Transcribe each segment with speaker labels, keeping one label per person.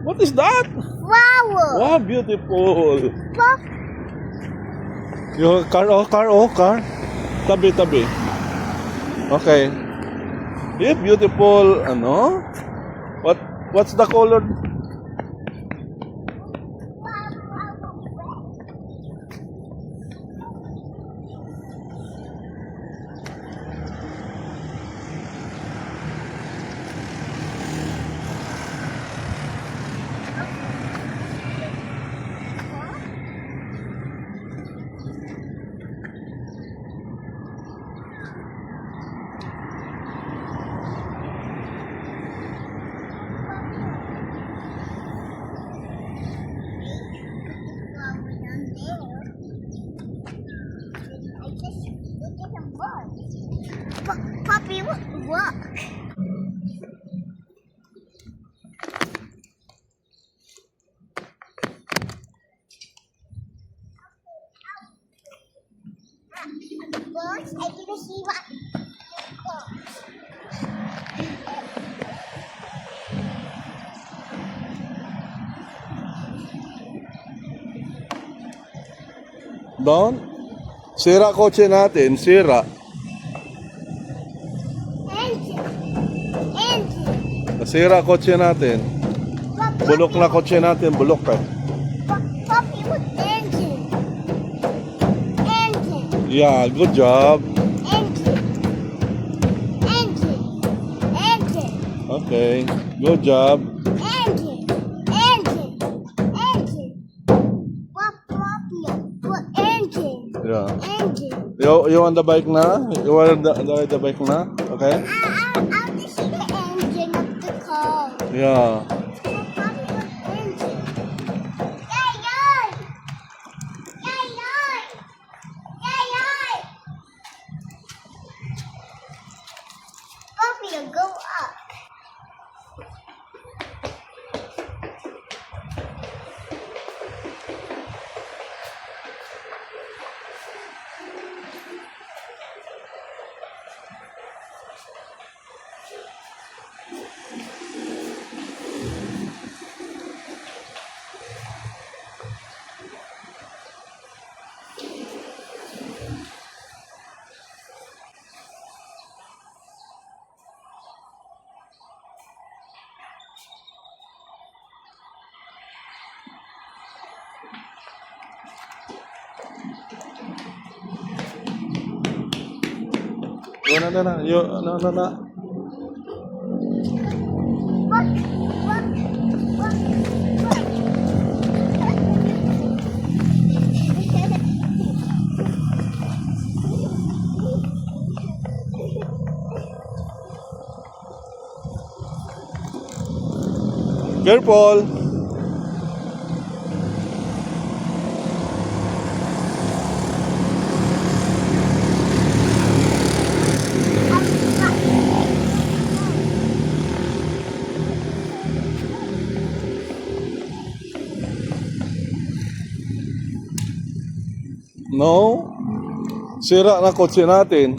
Speaker 1: What is that?
Speaker 2: Flower.
Speaker 1: Wow, beautiful.
Speaker 2: Pop.
Speaker 1: Yung car. Tabi. Okay. Yeah, beautiful. Ano? What's the color?
Speaker 2: Puppy, look. Birds, I didn't see what.
Speaker 1: Doon? Sira kotse natin, sira.
Speaker 2: Engine.
Speaker 1: Nasira kotse natin. Bulok na kotse natin, bulok ka.
Speaker 2: Puppy, look, engine. Engine.
Speaker 1: Yeah, good job.
Speaker 2: Engine.
Speaker 1: Okay, good job.
Speaker 2: Engine. What engine?
Speaker 1: Yeah.
Speaker 2: Engine.
Speaker 1: You want the bike na? You want the bike na? Okay?
Speaker 2: I want to see the engine of the car.
Speaker 1: Yeah.
Speaker 2: Puppy, what engine? Yay! Puppy, go up.
Speaker 1: No. No. Careful. No. Sira na kotse natin.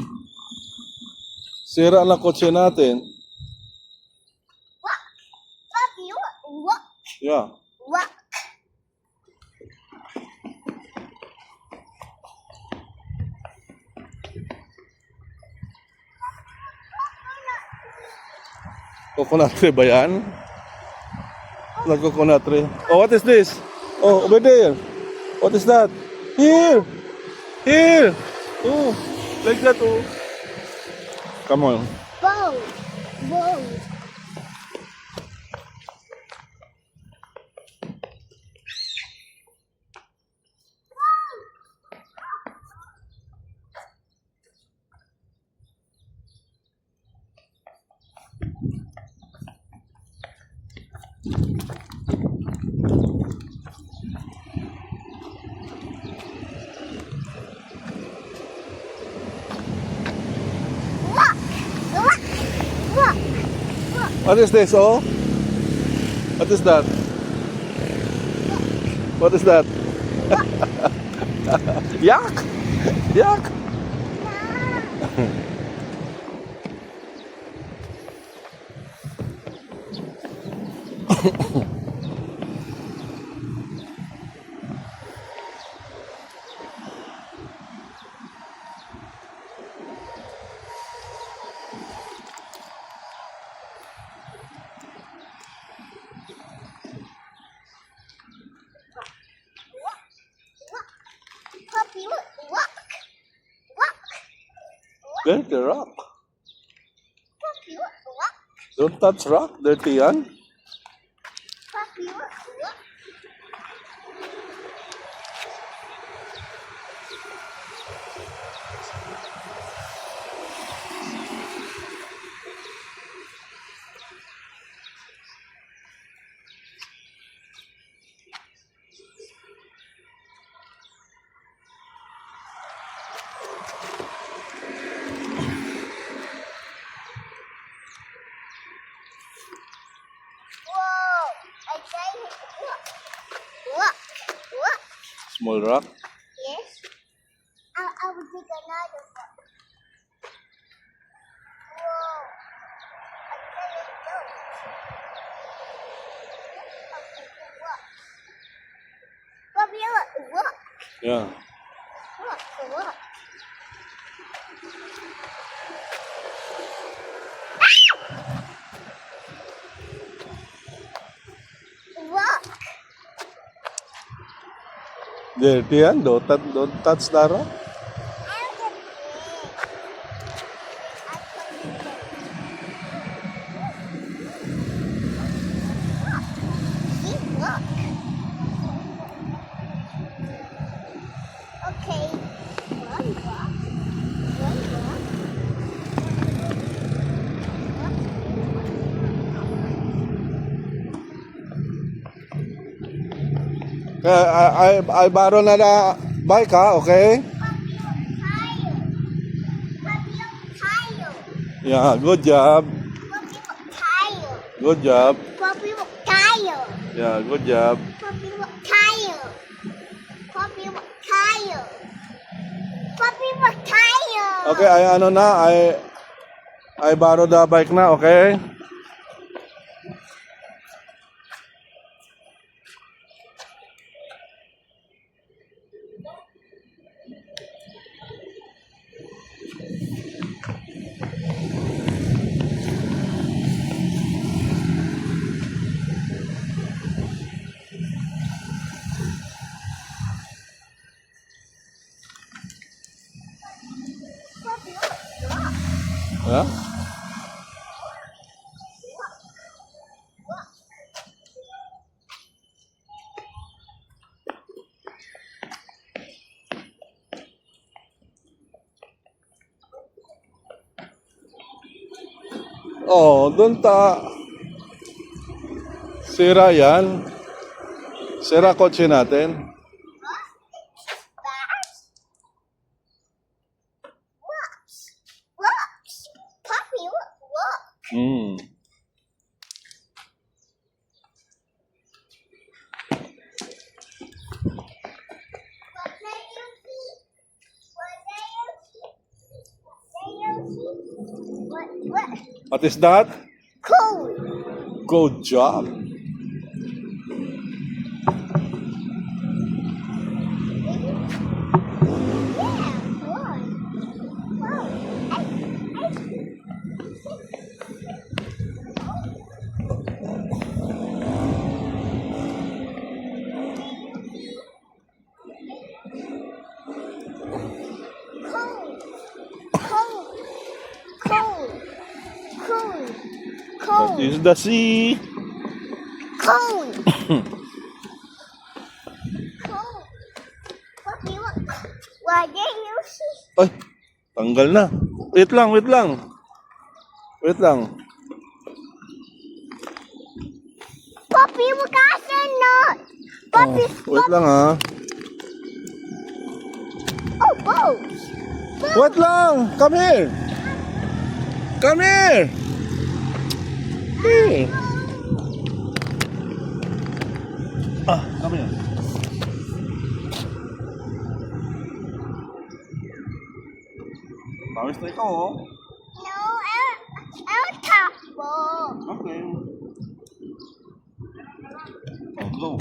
Speaker 2: Puppy, look.
Speaker 1: Yeah.
Speaker 2: Look.
Speaker 1: Coconut tree ba yan? Like coconut tree. Oh, what is this? Oh, over there. What is that? Here. Oh, like that. Oh. Come on.
Speaker 2: Boat. Look.
Speaker 1: What is this? Oh, what is that? What is that? Yak. Dirty rock.
Speaker 2: Puppy, what?
Speaker 1: Don't touch rock. Dirty yan.
Speaker 2: Puppy, what? Whoa! I tried it. Look. Look.
Speaker 1: Small rock.
Speaker 2: Yes. I will take another one. Whoa. I tried it too. Okay, look. Puppy, look.
Speaker 1: Yeah.
Speaker 2: Look. Look.
Speaker 1: Dirty yan. Don't touch the rock.
Speaker 2: Okay. One block. One block.
Speaker 1: I borrow na bike ha, okay? Yeah, good job. Good job. Yeah, good job. Okay, I borrow the bike na, okay? Yeah? Oh, doon sira yan. Sira kotse natin. Hmm. What is that?
Speaker 2: Cool.
Speaker 1: Good job. That is the sea.
Speaker 2: Cone. Puppy, look. Why did you see?
Speaker 1: Ay, tanggal na. Wait lang. Wait lang.
Speaker 2: Puppy, look at not. Puppy,
Speaker 1: Wait lang ha.
Speaker 2: oh, boats.
Speaker 1: Wait lang. Come here. Come here. Here. Come here. Pawis na ikaw, oh.
Speaker 2: No, I'll top ball.
Speaker 1: Okay. Oh, go.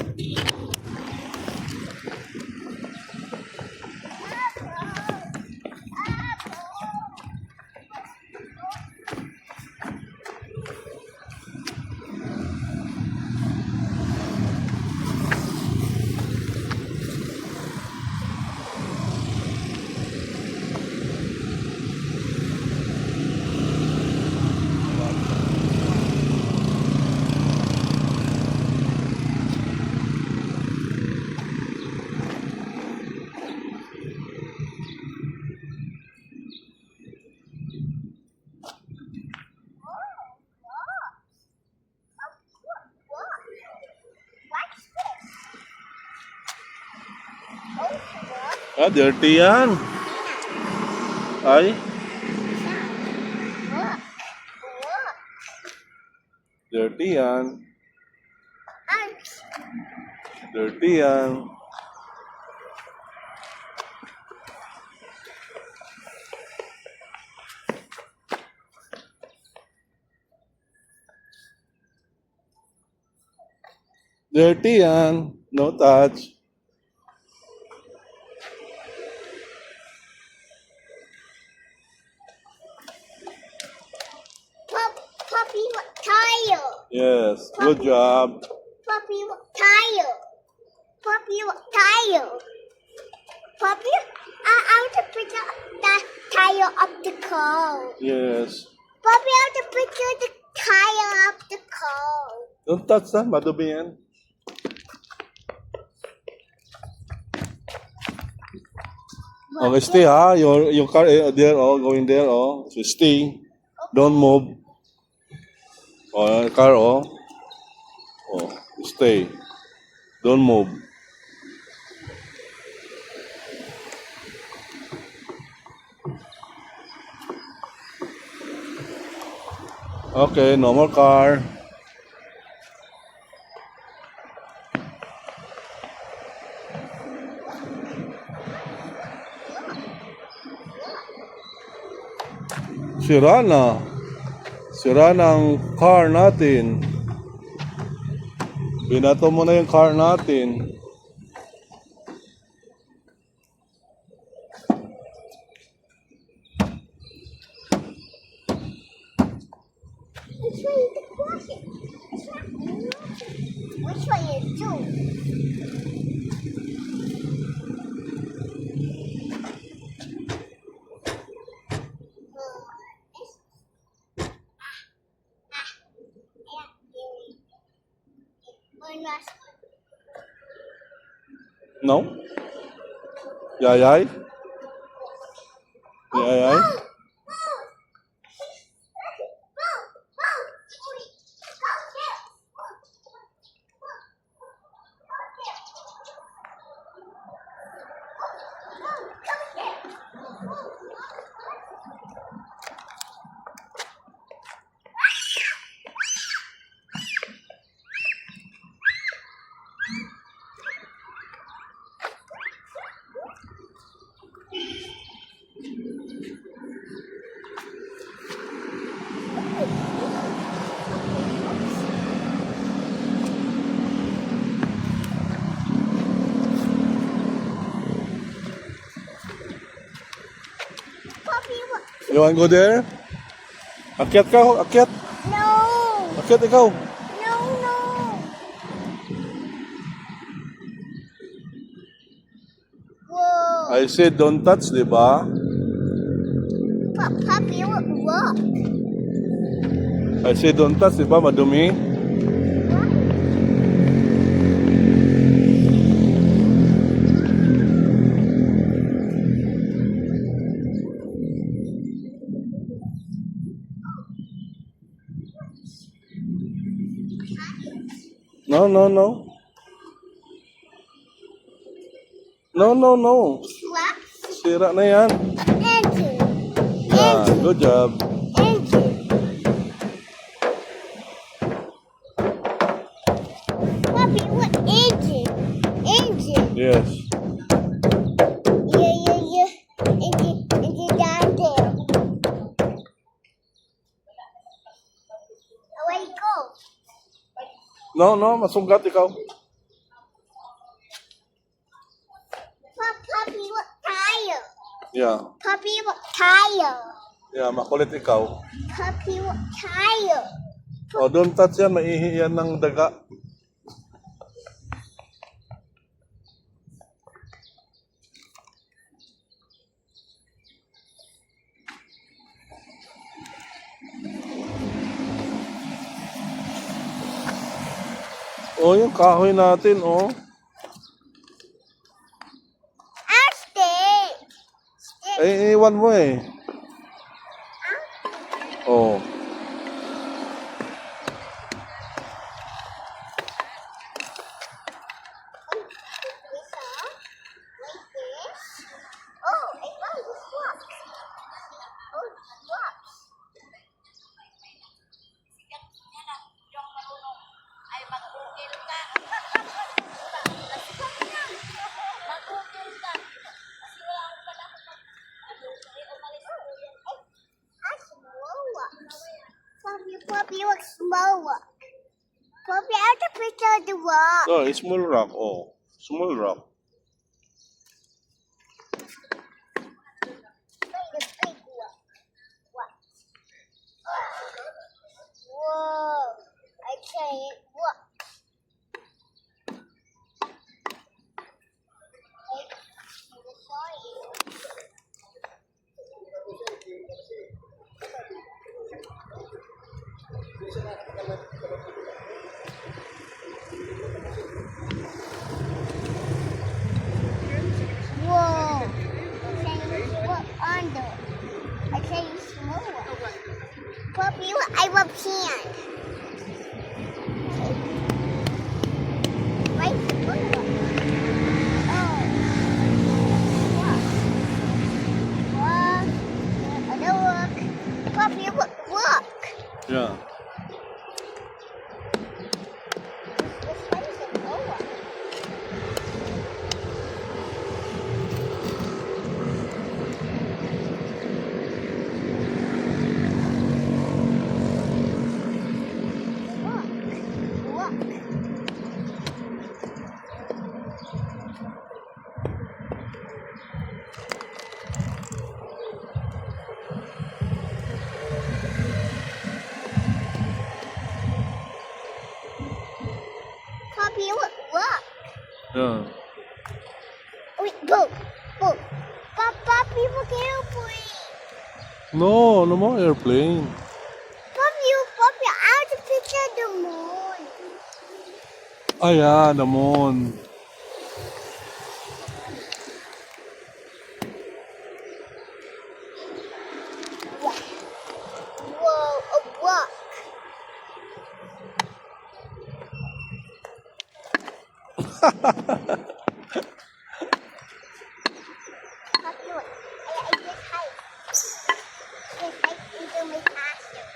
Speaker 1: Ah, dirty yan. Ay,
Speaker 2: Look. Look.
Speaker 1: dirty yan.
Speaker 2: Ouch.
Speaker 1: Dirty yan. Dirty yan. No touch.
Speaker 2: Puppy, what tire?
Speaker 1: Yes, good job.
Speaker 2: Puppy, what tire? Puppy, what tire? Puppy, I want to pick up the tire of the car.
Speaker 1: Yes.
Speaker 2: Puppy, I want to pick up the tire of the car.
Speaker 1: Don't touch that. Madumi yan. Okay, stay ha. Your car there, oh, going there, oh. So stay. Don't move. Oh, car, oh. Oh, stay. Don't move. Okay, no more car. Sira na. Sira na ang car natin. Binato mo na yung car natin.
Speaker 2: Which way is the closet? Which way is two? One last one.
Speaker 1: No? Yayay? Yayay?
Speaker 2: Puppy, what?
Speaker 1: You want go there? Akyat ka, akyat.
Speaker 2: No!
Speaker 1: Akyat ikaw.
Speaker 2: No, no! Whoa!
Speaker 1: I said don't touch, di ba?
Speaker 2: Puppy, look!
Speaker 1: I said don't touch, di ba? Madumi. No, no, no. No, no, no.
Speaker 2: What?
Speaker 1: Sira na yan.
Speaker 2: Engine!
Speaker 1: Yeah, good job.
Speaker 2: Engine! Puppy, what? Engine! Engine!
Speaker 1: Yes.
Speaker 2: Yeah. Engine down there. Where you go?
Speaker 1: No, no, masugat ikaw.
Speaker 2: Puppy, what tire?
Speaker 1: Yeah.
Speaker 2: Puppy, what tire?
Speaker 1: Yeah, makulit ikaw.
Speaker 2: Puppy, what tire?
Speaker 1: Oh, don't touch yan, maihi yan ng daga. Oh, yung kahoy natin, oh.
Speaker 2: Stick! Stick!
Speaker 1: Eh, iwan mo eh. Oh.
Speaker 2: Like this? Poppy, I have to picture the rock.
Speaker 1: Oh, it's small rock. Oh, small rock.
Speaker 2: Wait, the big one. What? Whoa! I can't walk. Whoa! I can't walk under. I can't small one. Poppy, I want pan. Right? Oh. Walk. Other walk. Poppy, walk.
Speaker 1: Yeah.
Speaker 2: This one is a lower. Walk. Walk. Poppy, walk.
Speaker 1: Yeah.
Speaker 2: Wait, go. Go. Poppy, look airplane.
Speaker 1: No, no more airplane.
Speaker 2: Poppy, I have to picture the moon.
Speaker 1: Ayan, the moon.
Speaker 2: Whoa, a walk. Poppy, look. I just hike. Just hike into my classroom.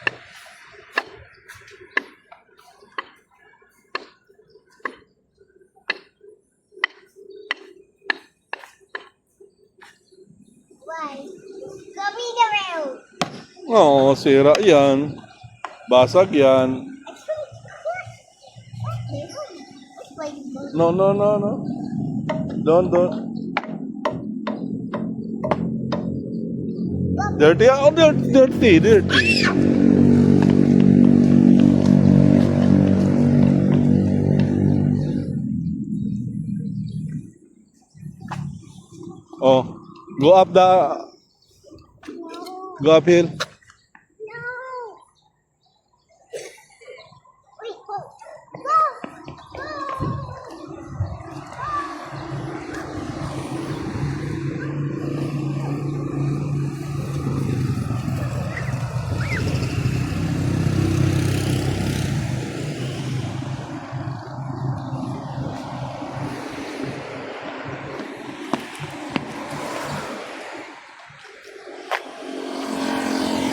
Speaker 2: Why? Going around.
Speaker 1: Oo, sira yan. Basag yan. No, no, no, no. Don't. Dirty? Oh, dirty. Oh, go up go uphill.
Speaker 2: No. Wait, go. Go.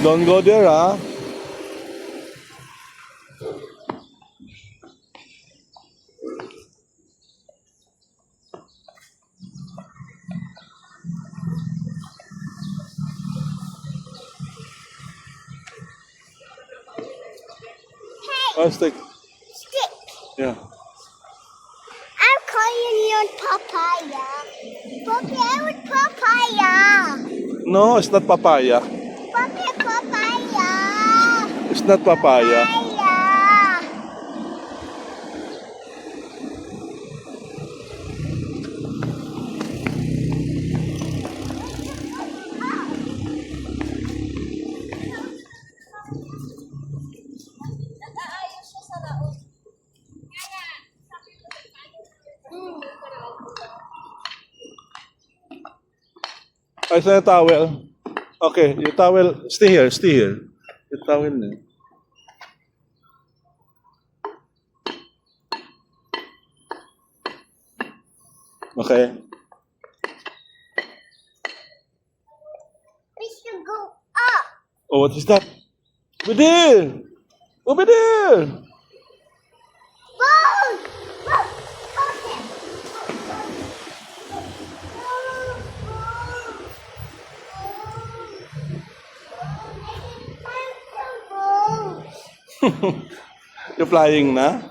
Speaker 1: Don't go there, ah.
Speaker 2: Hey,
Speaker 1: Oh, stick.
Speaker 2: stick.
Speaker 1: Yeah.
Speaker 2: I'm calling you on papaya. Poppy, I want papaya.
Speaker 1: No, it's not papaya.
Speaker 2: Poppy, papaya.
Speaker 1: It's not papaya.
Speaker 2: Papaya.
Speaker 1: I saw a towel. Okay, your towel. Stay here. Your towel na. Okay.
Speaker 2: We should go up.
Speaker 1: Oh, what is that? Over there! Over there!
Speaker 2: Boom! Boom! Okay.
Speaker 1: You're flying na?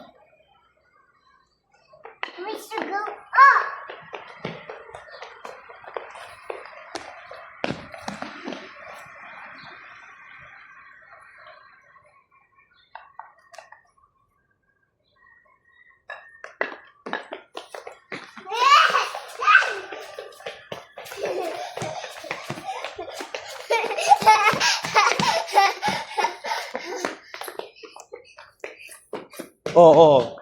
Speaker 1: Oh.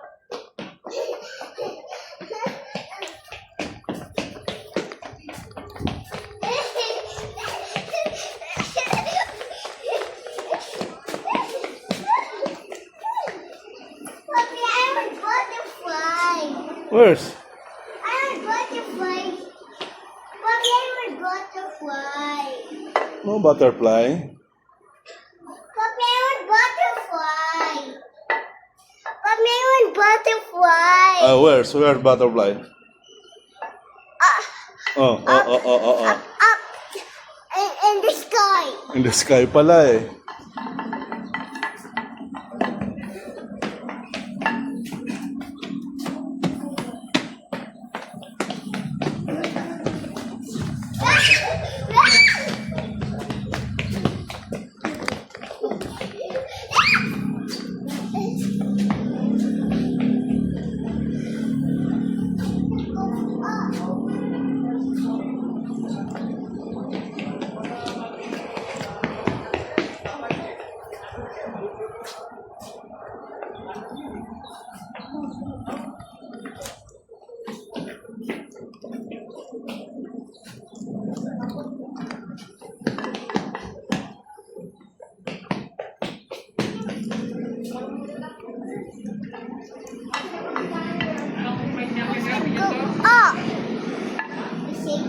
Speaker 2: Mommy, I want butterfly.
Speaker 1: Where's?
Speaker 2: I want butterfly. Mommy, I want butterfly.
Speaker 1: No butterfly.
Speaker 2: Mommy, I want butterfly. Mommy, I want butterfly.
Speaker 1: Where butterfly? Oh.
Speaker 2: Up in the sky.
Speaker 1: In the sky pala eh.
Speaker 2: Up. You see?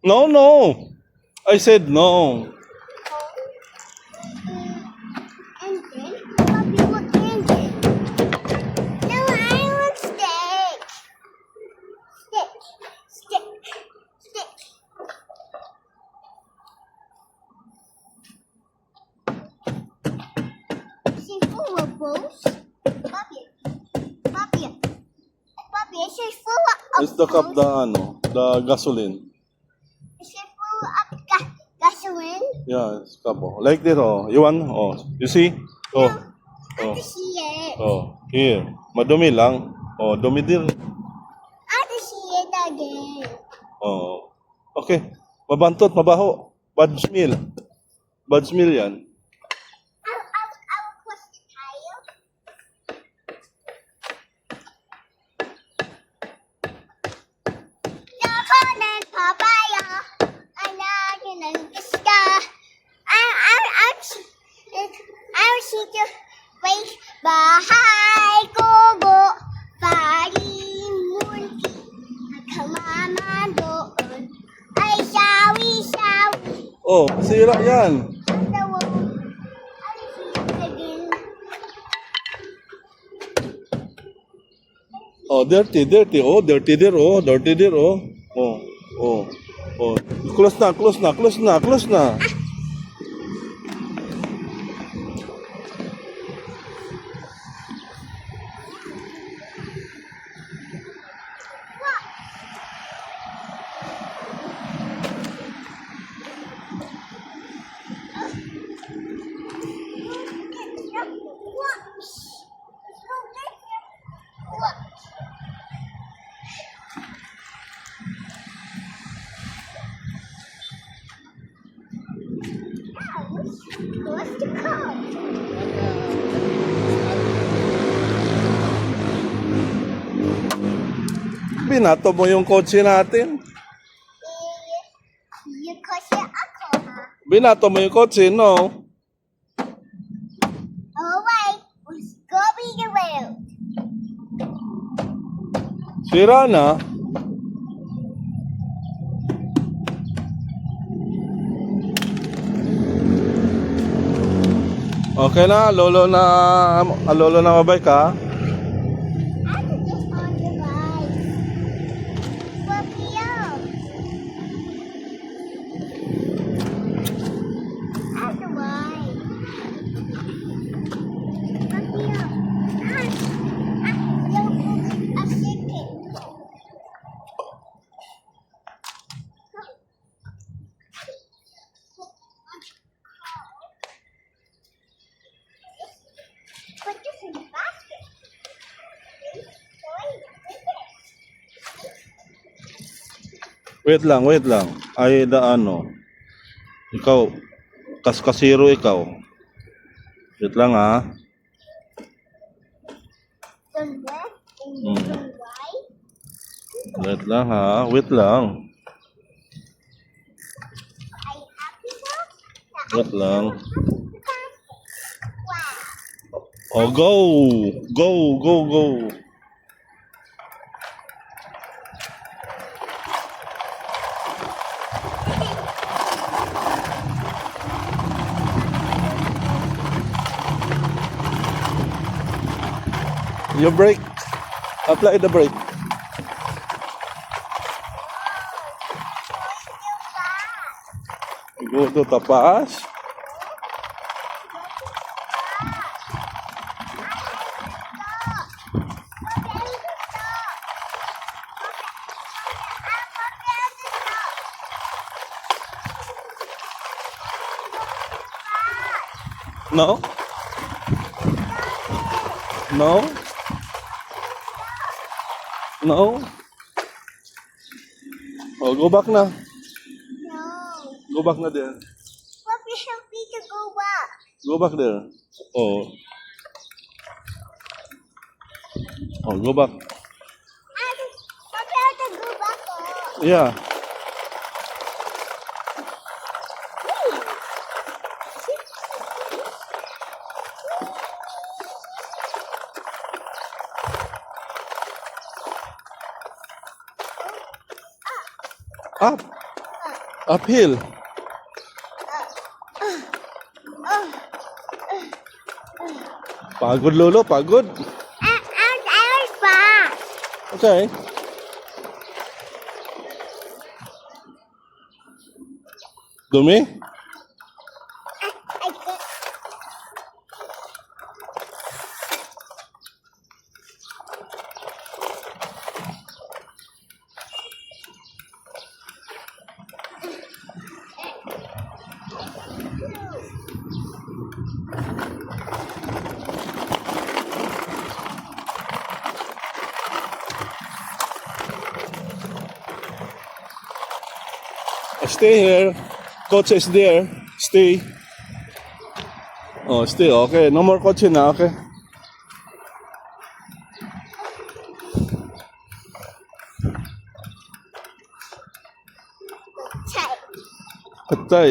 Speaker 1: No. I said no.
Speaker 2: And then, Mommy, what engine? No, I want stick. Stick. She full of balls. Mommy, she's full of
Speaker 1: Let's look up
Speaker 2: balls.
Speaker 1: the gasoline.
Speaker 2: She's full of gasoline.
Speaker 1: Yeah, it's cup. Like this You want? You see?
Speaker 2: I
Speaker 1: Oh.
Speaker 2: want to see it.
Speaker 1: Here. Madumi lang. Dumi din.
Speaker 2: I want to see it again.
Speaker 1: Okay. Mabantot, mabaho. Bad smell. Bad smell yan.
Speaker 2: I will push the tire. Ako ng papaya. Alagin ng pista. I see the wait. Bahay kubo. Palimunti. Kamama doon. Ay sawi-sawi.
Speaker 1: Sira yan. Dirty. Dirty there. Dirty there. Close na.
Speaker 2: What's the car?
Speaker 1: Binato mo yung kotse natin.
Speaker 2: Yung kasi ako, ha?
Speaker 1: Binato mo yung kotse, no?
Speaker 2: Oh, wait. Let's go be the road.
Speaker 1: Sira na. Okay na, lolo na mabay ka.
Speaker 2: I could just on the bike. Papio. Out the bike. Papio.
Speaker 1: Wait lang, wait lang. Ay, ano. Ikaw, kasiro ikaw. Wait lang ha.
Speaker 2: Turn left and
Speaker 1: Hmm.
Speaker 2: turn right.
Speaker 1: Wait lang ha. Wait lang.
Speaker 2: Are you happy now?
Speaker 1: Wait lang.
Speaker 2: Wow.
Speaker 1: Oh, go! Go, go, go. You brake. Apply the brake. Go to tapas. No? No? No? Oh, go back na.
Speaker 2: No.
Speaker 1: Go back na there.
Speaker 2: Papi, help me to go back.
Speaker 1: Go back there. Oh. Oh, go back.
Speaker 2: Papi, I have to go back. Oh.
Speaker 1: Yeah. Up. Uphill. Pagod, Lolo. Pagod.
Speaker 2: I was fast.
Speaker 1: Okay. Dumi?
Speaker 2: I could.
Speaker 1: Stay here. Coach is there. Stay. Oh, stay. Okay. No more coach na. Okay.
Speaker 2: Tight.
Speaker 1: Patay.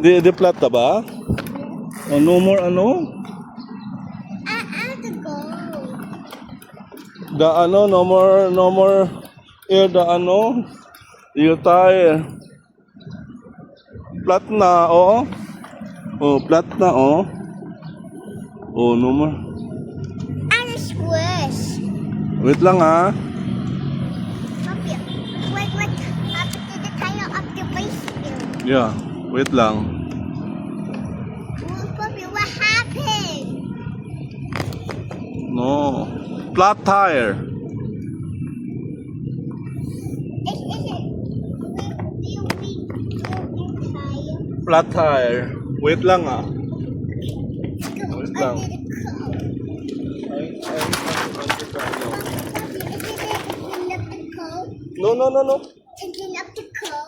Speaker 1: Di plata ba? Oh, no more ano?
Speaker 2: I have to go.
Speaker 1: The ano, no more air, the ano, you tire. Flat na, oh. Oh, flat na, oh. Oh, no more.
Speaker 2: I just squish.
Speaker 1: Wait lang, ha.
Speaker 2: Papi, what happened to the tire of the bicycle?
Speaker 1: Yeah, wait lang.
Speaker 2: Papi, what happened?
Speaker 1: No. Flat tire.
Speaker 2: Is it? You tire?
Speaker 1: Flat tire. Wait lang, ha.
Speaker 2: Go
Speaker 1: Wait
Speaker 2: under
Speaker 1: lang.
Speaker 2: the car.
Speaker 1: No, no, no, no.
Speaker 2: Engine of the car.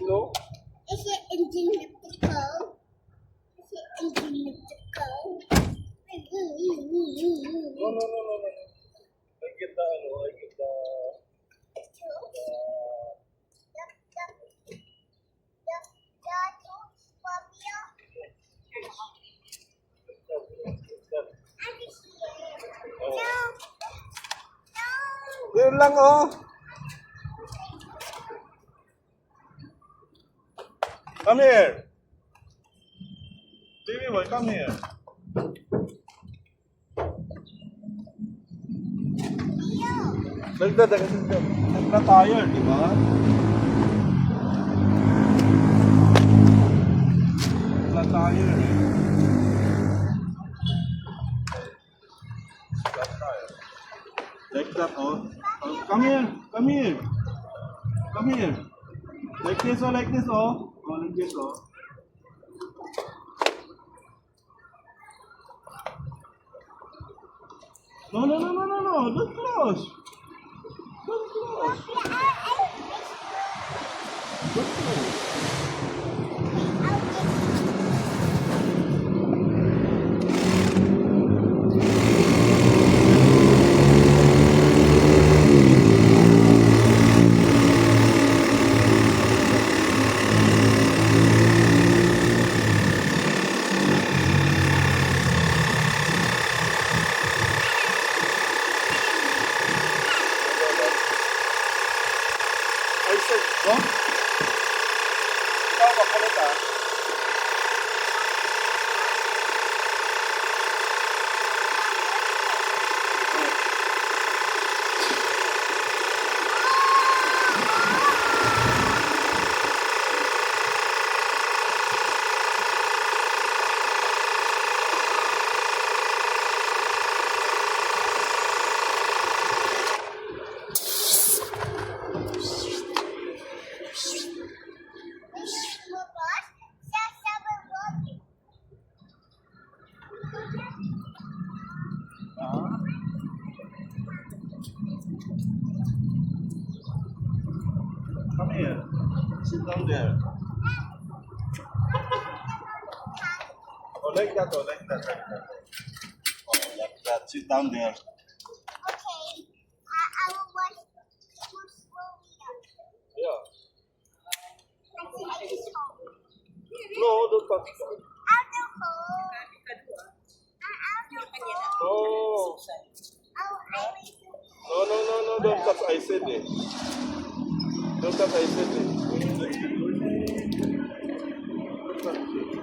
Speaker 1: No.
Speaker 2: Is it engine of the car? Is it engine of the car?
Speaker 1: No, no, no, no, no. I get the, ano, I get the, Yun lang, oh. Come here. Baby boy, come here. Nagdadagan siya. Nagka-tire, di ba? Nagka-tire, eh. Nagka-tire. Like that, oh. Oh, come here, come here. Come here. Like this, oh, like this, oh. Oh, like this, oh. No, no, no, no, no, no. Don't close. Don't close. Oh? Ikaw makulit ah. Come here. Sit down there. Oh, like that, oh, like that, like that. Oh, like that. Sit down there.
Speaker 2: Okay. I will watch more slowly now.
Speaker 1: Yeah.
Speaker 2: I just home.
Speaker 1: No, don't touch that.
Speaker 2: Out the hole. Out the hole.
Speaker 1: No.
Speaker 2: Oh, I will do
Speaker 1: No, no, no, no, don't touch. I said it. Don't touch. I said it. Don't touch it.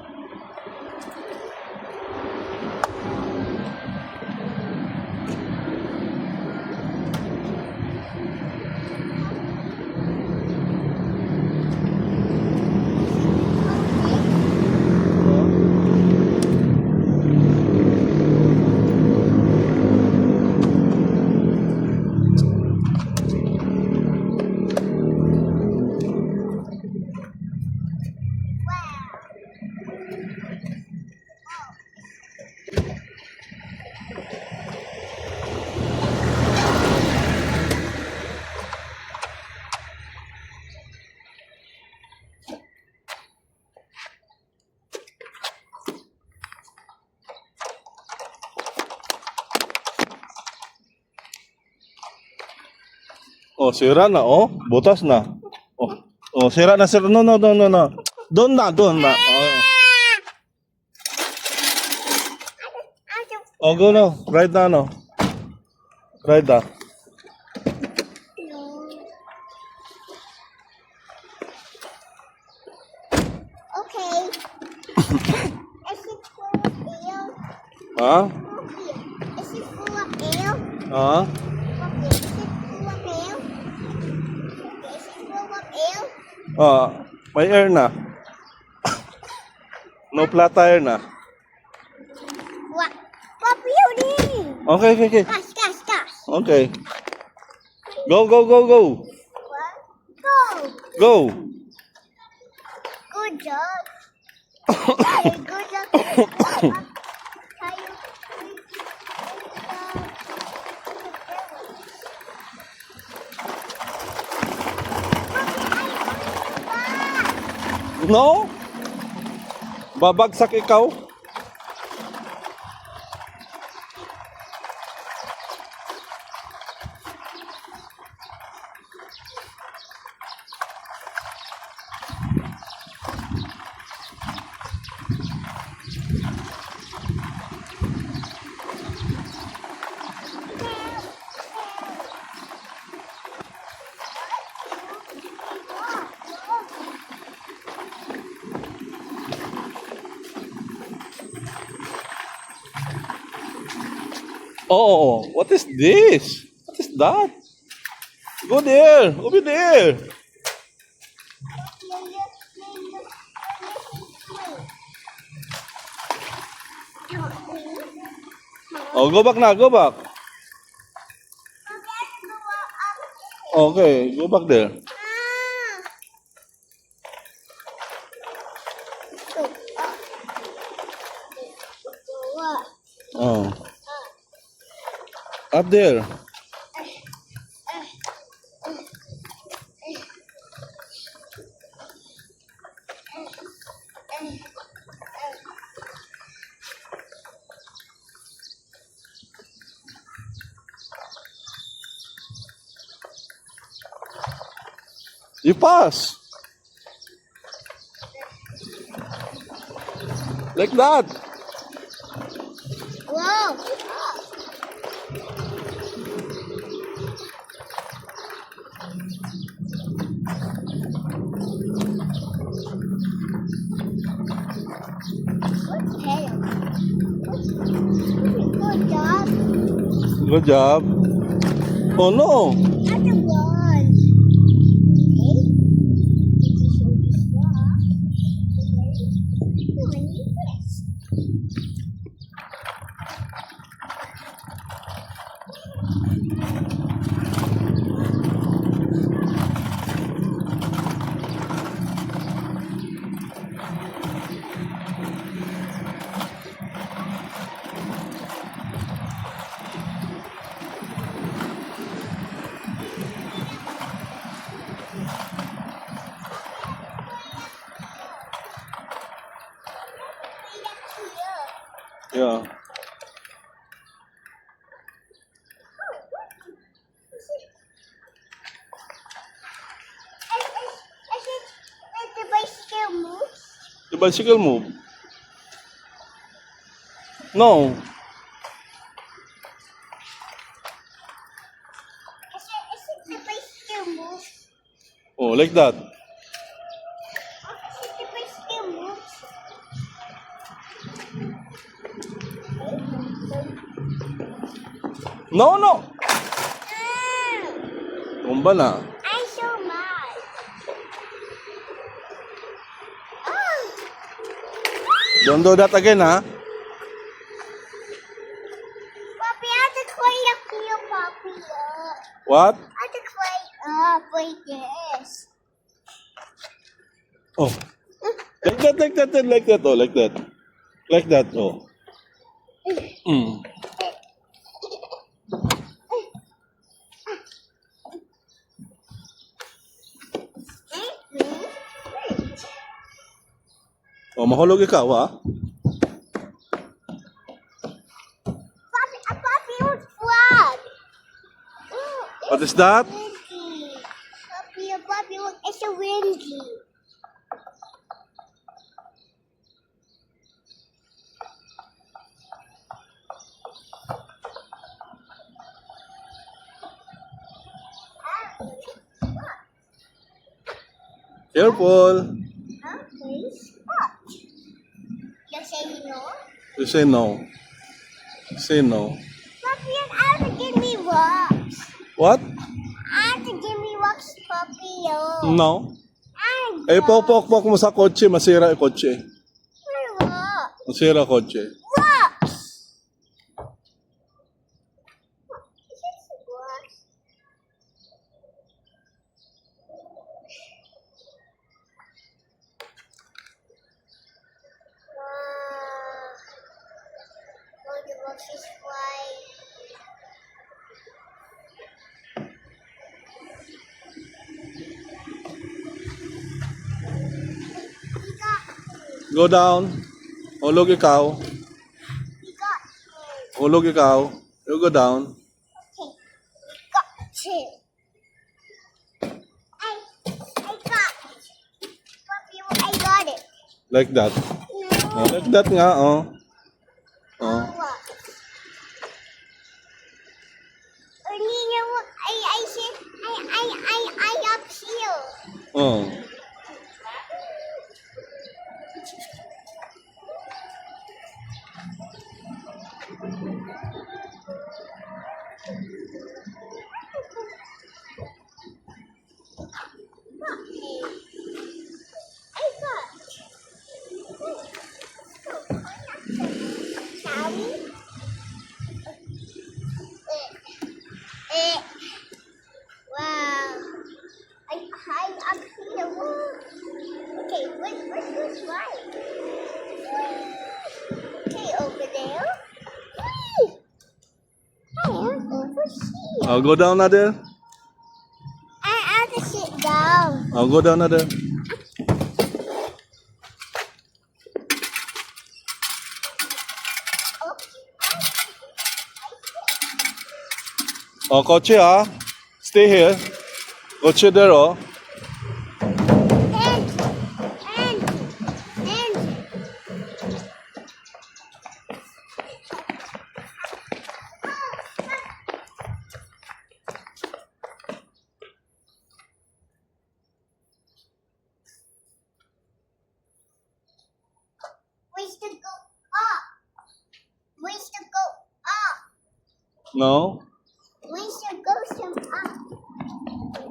Speaker 1: Oh, sira na, oh. Butas na. Oh, oh, sira na, sira. No, no, no, no, no. Doon na, doon na. Oh, oh go now. Right now, no. Right now.
Speaker 2: Okay. Is it full of air?
Speaker 1: Ha?
Speaker 2: Is it full of air?
Speaker 1: Ha?
Speaker 2: Okay. Is it full of air? Okay. Is it full of air?
Speaker 1: Ah, may air na. No flat tire na.
Speaker 2: What? What beauty?
Speaker 1: Okay, okay, okay.
Speaker 2: Gosh, gosh, gosh.
Speaker 1: Okay. Go, go, go, go.
Speaker 2: What? Go.
Speaker 1: Go.
Speaker 2: Good job. Okay, good job.
Speaker 1: No? Babagsak ikaw? Oh, what is this? What is that? Go there. Over there. Oh, go back na. Go back. Okay, go back there. Oh. Up there. You pass. Like that.
Speaker 2: Wow.
Speaker 1: Good job. Oh no.
Speaker 2: Not the one. Okay. Did you show this one? Okay. No, I need this.
Speaker 1: Yeah.
Speaker 2: The bicycle moves.
Speaker 1: The bicycle move. No.
Speaker 2: The bicycle moves.
Speaker 1: Oh, like that.
Speaker 2: The bicycle moves.
Speaker 1: No, no.
Speaker 2: Ah,
Speaker 1: Tumba na.
Speaker 2: I'm so mad. Oh.
Speaker 1: Don't do that again, ha?
Speaker 2: Papi, I have to clean up here, Papi.
Speaker 1: What?
Speaker 2: I have to clean up like this.
Speaker 1: Oh. Like that, like that, and like that. Oh, like that. Like that. Oh. Mm. Oh, mahulog ikaw, ha?
Speaker 2: Papi, Papi, what's flag?
Speaker 1: What is that?
Speaker 2: Windy. Papi, look, it's a windy.
Speaker 1: Careful.
Speaker 2: Huh? Please? What? You say no?
Speaker 1: You say no. Say no.
Speaker 2: Papi, you have to give me rocks.
Speaker 1: What?
Speaker 2: I have to give me rocks, Papi.
Speaker 1: No.
Speaker 2: I
Speaker 1: Eh, pokpok mo sa kotse, masira yung kotse.
Speaker 2: rocks.
Speaker 1: Masira kotse.
Speaker 2: Rocks. Is this rocks? Oh, the rocks is flying. He got me.
Speaker 1: Go down. Hulog ikaw.
Speaker 2: He got me.
Speaker 1: Hulog ikaw. You go down.
Speaker 2: Okay. He got two. I got it. Papi, I got it.
Speaker 1: Like that.
Speaker 2: No.
Speaker 1: Oh, like that nga, oh. Oh.
Speaker 2: What? Nina, look, I said, I up here.
Speaker 1: Oh.
Speaker 2: I got. Shall we? Wow. I'm up here. Whoa. Okay, where's this right? Okay, over there. Whee! I am over here.
Speaker 1: Oh, go down na there.
Speaker 2: I have to sit down.
Speaker 1: Oh, go down na there. Oh, kotse, ha? Stay here. Kotse there, oh.
Speaker 2: And ways to go up. Ways to go up.
Speaker 1: No?
Speaker 2: We should go some up.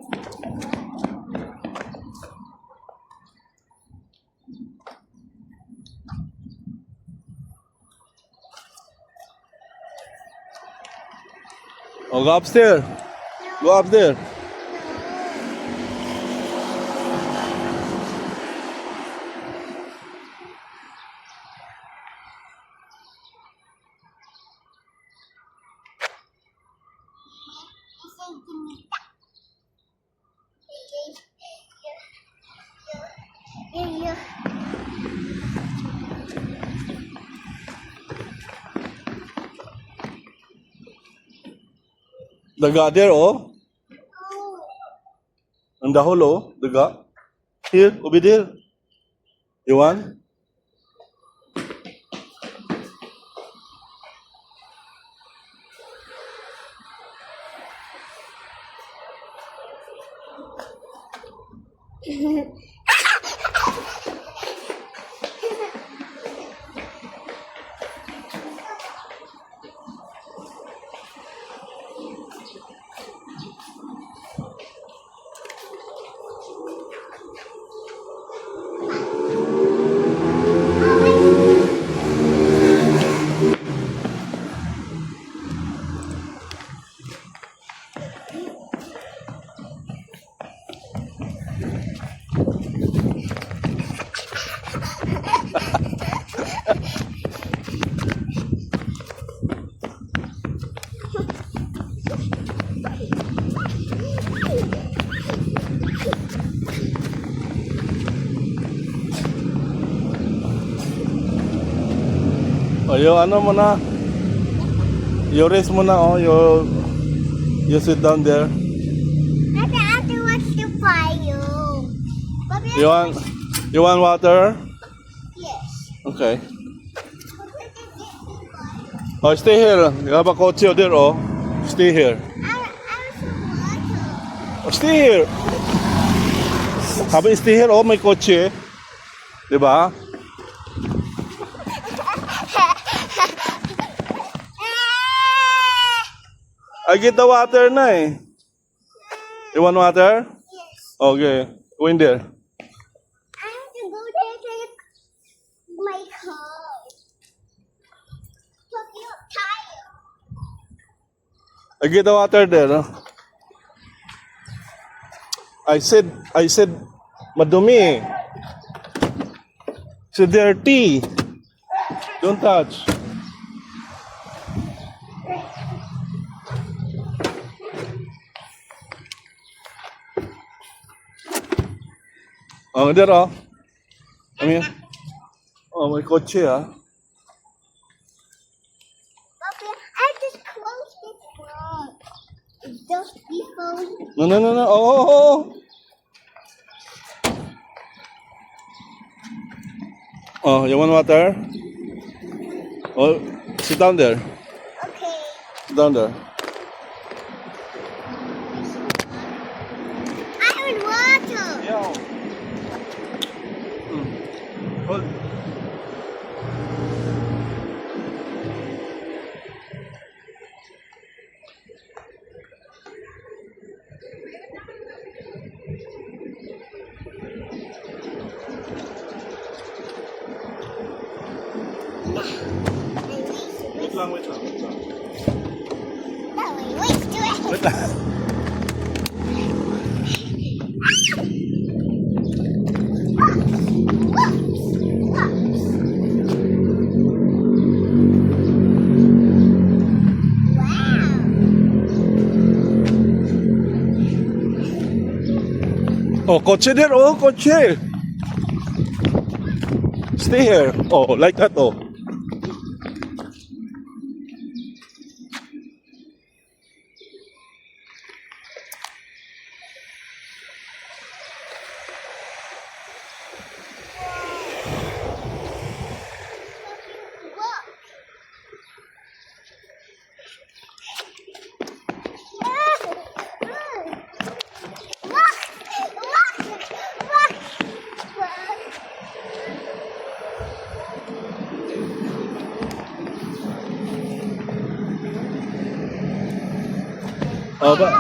Speaker 1: Oh, go upstairs. Go up there.
Speaker 2: Yeah.
Speaker 1: Daga there, oh. Ang dahol, oh. Daga. Here, over there. You want? Oh, you ano mo na? You rest mo na, oh. You sit down there.
Speaker 2: I have to watch the fire. Bobby,
Speaker 1: You want water?
Speaker 2: yes.
Speaker 1: Okay. Oh, stay here. You have a coach there, oh. Stay here.
Speaker 2: I also
Speaker 1: Oh, stay here. Habang stay here, oh, may kotse. Diba? I get the water na eh. You want water?
Speaker 2: Yes.
Speaker 1: Okay. Go in there.
Speaker 2: I have to go there to get my car. But you're tired.
Speaker 1: I get the water there. No? I said, madumi. It's dirty. Don't touch. Oh, there, oh. I mean, oh, may kotse, ah.
Speaker 2: Bobby, I just closed the front. Just before.
Speaker 1: No. Oh. Oh, you want water? Oh, sit down there.
Speaker 2: Okay.
Speaker 1: Sit down there.
Speaker 2: I want water.
Speaker 1: Yeah. Hold. Wait lang.
Speaker 2: No, wait, do it.
Speaker 1: Wait lang. Oh, kotse there, oh, kotse. Stay here. Oh, like that, oh. Oh, but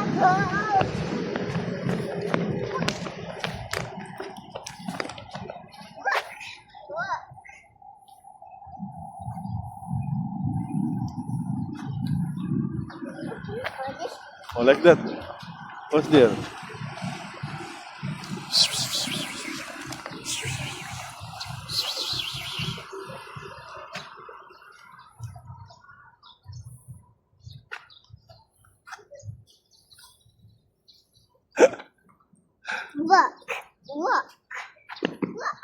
Speaker 1: oh, like that. What's there?
Speaker 2: Look, look, look.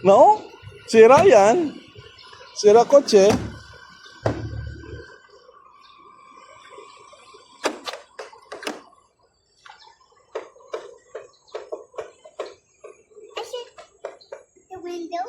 Speaker 1: No? Sira yan. Sira kotse.
Speaker 2: I said the window.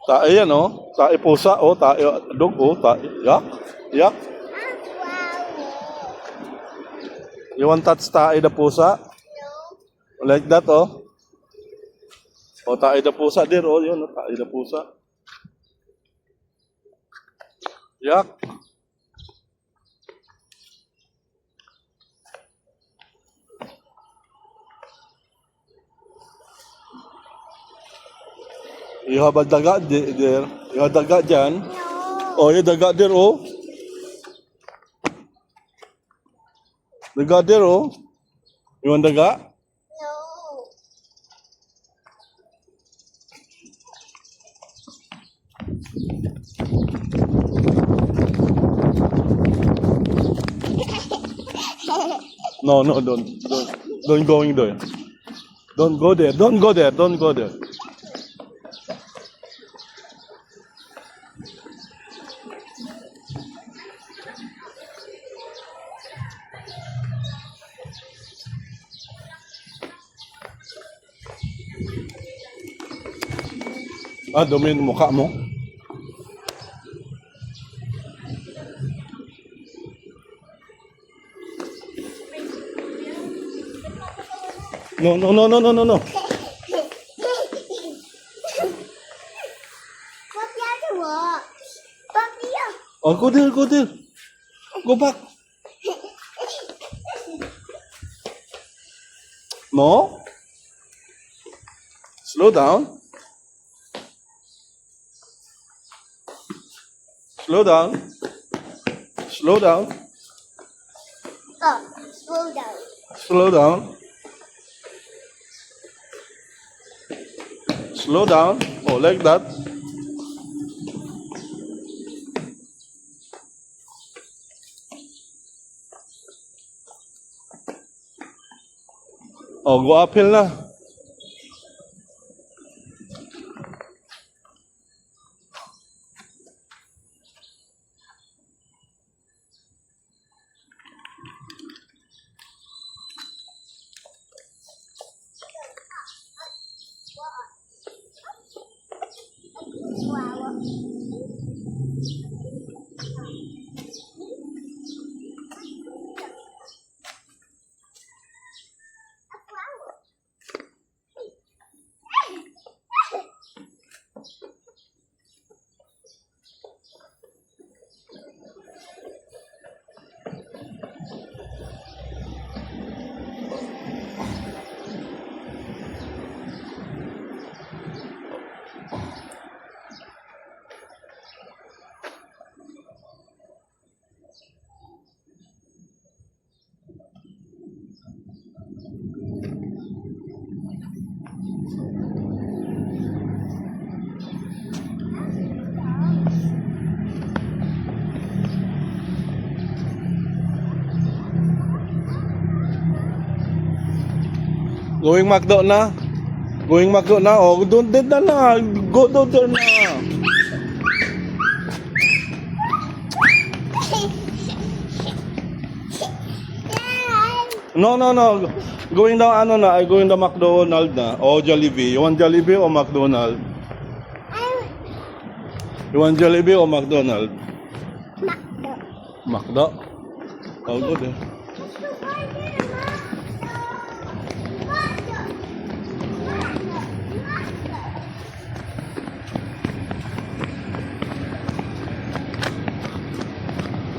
Speaker 1: Tae yan, oh. Tae pusa, oh. Tae dog, oh. Tae. Yak. Yak. You want touch tae the pusa?
Speaker 2: No.
Speaker 1: Like that, oh. Oh, tae the pusa there, oh. Yun, oh. Tae the pusa. Yak. You have a daga there. You have daga dyan.
Speaker 2: No.
Speaker 1: Oh, you daga there, oh. Daga there, oh. You want daga?
Speaker 2: No.
Speaker 1: No, no, don't going there. Don't go there. Don't go there. Don't go there. Ah, dumi yung mukha mo. No, no, no, no, no, no, no.
Speaker 2: What the other one? Papi,
Speaker 1: Oh, go there, go there. Go back. No. Slow down. Slow down. Slow down.
Speaker 2: oh, slow down.
Speaker 1: Slow down. Slow down. Oh, like that. Oh, go uphill na.
Speaker 2: Flower. A flower.
Speaker 1: Going McDo na? Going McDo na? Oh, doon din na. Go doon there na. No. Going down ano na? Going to McDonald's na. O Jollibee. You want Jollibee o McDonald's? You want Jollibee o McDonald's? McDo. Oh, good eh.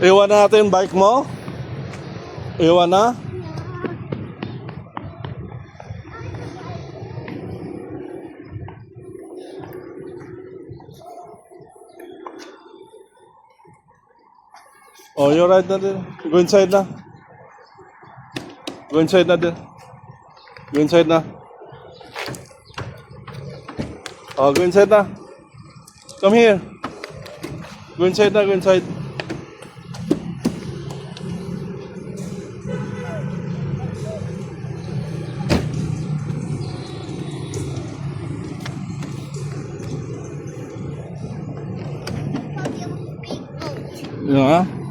Speaker 1: Iwan na natin yung bike mo? Iwan na? Oh, you're right na din. Go inside na. Go inside na din. Go inside na. Oh, go inside na. Come here. Go inside na, go inside. Yeah.